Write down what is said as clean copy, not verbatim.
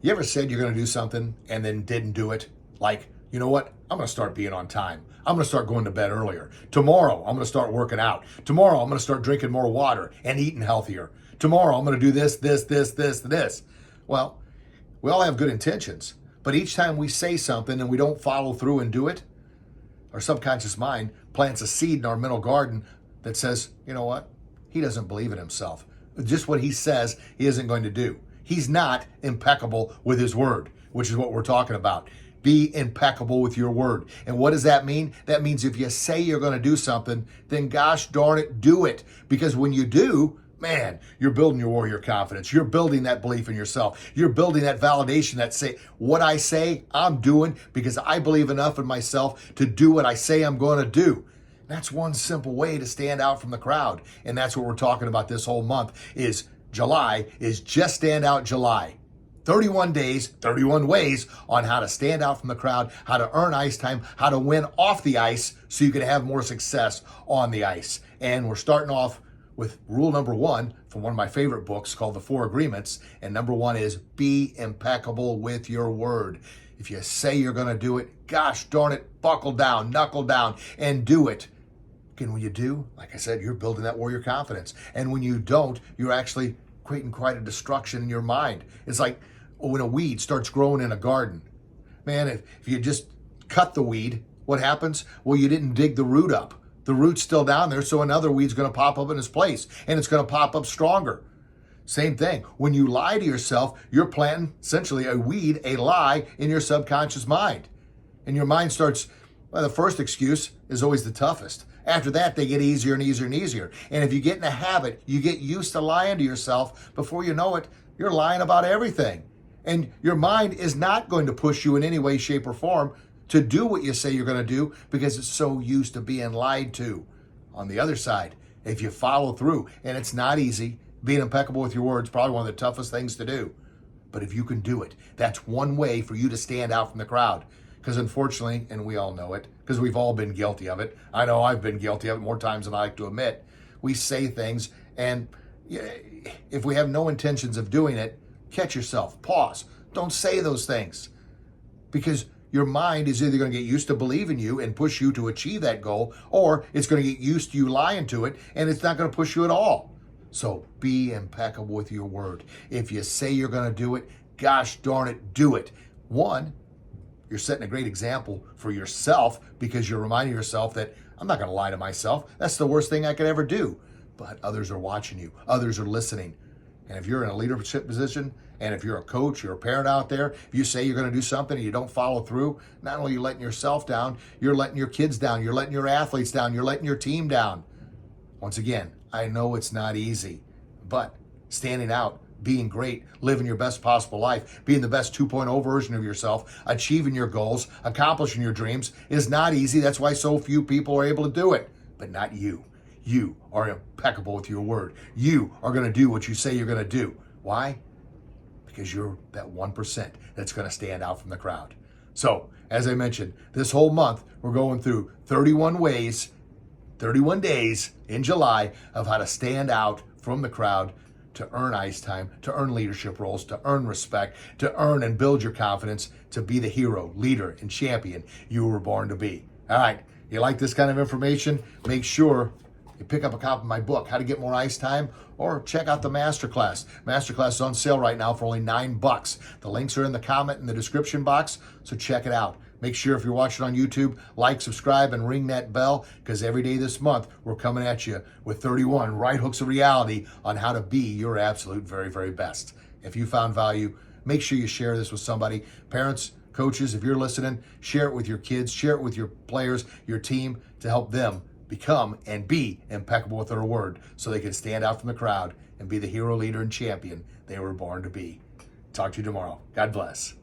You ever said you're going to do something and then didn't do it? Like, you know what? I'm going to start being on time. I'm going to start going to bed earlier. Tomorrow, I'm going to start working out. Tomorrow, I'm going to start drinking more water and eating healthier. Tomorrow, I'm going to do this. Well, we all have good intentions, but each time we say something and we don't follow through and do it, our subconscious mind plants a seed in our mental garden that says, you know what? He doesn't believe in himself. Just what he says he isn't going to do. He's not impeccable with his word, which is what we're talking about. Be impeccable with your word. And what does that mean? That means if you say you're going to do something, then gosh darn it, do it. Because when you do, man, you're building your warrior confidence. You're building that belief in yourself. You're building that validation that say, what I say, I'm doing because I believe enough in myself to do what I say I'm going to do. That's one simple way to stand out from the crowd. And that's what we're talking about this whole month is July is Just Stand Out July. 31 days, 31 ways on how to stand out from the crowd, how to earn ice time, how to win off the ice so you can have more success on the ice. And we're starting off with rule number 1 from one of my favorite books called The 4 Agreements. And number 1 is be impeccable with your word. If you say you're going to do it, gosh darn it, buckle down, knuckle down, and do it. And when you do, like I said, you're building that warrior confidence. And when you don't, you're actually creating quite a destruction in your mind. It's like when a weed starts growing in a garden. Man, if you just cut the weed, what happens? Well, you didn't dig the root up. The root's still down there, so another weed's going to pop up in its place, and it's going to pop up stronger. Same thing. When you lie to yourself, you're planting essentially a weed, a lie in your subconscious mind. And your mind starts, well, the first excuse is always the toughest. After that, they get easier and easier and easier. And if you get in a habit, you get used to lying to yourself. Before you know it, you're lying about everything. And your mind is not going to push you in any way, shape, or form to do what you say you're going to do because it's so used to being lied to. On the other side, if you follow through, and it's not easy, being impeccable with your words is probably one of the toughest things to do. But if you can do it, that's one way for you to stand out from the crowd. Because unfortunately, and we all know it, because we've all been guilty of it. I know I've been guilty of it more times than I like to admit. We say things, and if we have no intentions of doing it, catch yourself, pause. Don't say those things. Because your mind is either going to get used to believing you and push you to achieve that goal, or it's going to get used to you lying to it, and it's not going to push you at all. So be impeccable with your word. If you say you're going to do it, gosh darn it, do it. One, you're setting a great example for yourself because you're reminding yourself that I'm not going to lie to myself. That's the worst thing I could ever do. But others are watching you. Others are listening. And if you're in a leadership position, and if you're a coach, you're a parent out there, if you say you're going to do something and you don't follow through, not only are you letting yourself down, you're letting your kids down, you're letting your athletes down, you're letting your team down. Once again, I know it's not easy, but standing out, being great, living your best possible life, being the best 2.0 version of yourself, achieving your goals, accomplishing your dreams is not easy. That's why so few people are able to do it, but not you. You are impeccable with your word. You are going to do what you say you're going to do. Why? Because you're that 1% that's going to stand out from the crowd. So, as I mentioned, this whole month, we're going through 31 ways, 31 days in July of how to stand out from the crowd to earn ice time, to earn leadership roles, to earn respect, to earn and build your confidence, to be the hero, leader, and champion you were born to be. All right, you like this kind of information? Make sure you pick up a copy of my book, How to Get More Ice Time, or check out the Masterclass. Masterclass is on sale right now for only $9. The links are in the comment in the description box, so check it out. Make sure if you're watching on YouTube, like, subscribe, and ring that bell, because every day this month, we're coming at you with 31 right hooks of reality on how to be your absolute very, very best. If you found value, make sure you share this with somebody. Parents, coaches, if you're listening, share it with your kids, share it with your players, your team, to help them become and be impeccable with their word so they can stand out from the crowd and be the hero, leader, and champion they were born to be. Talk to you tomorrow. God bless.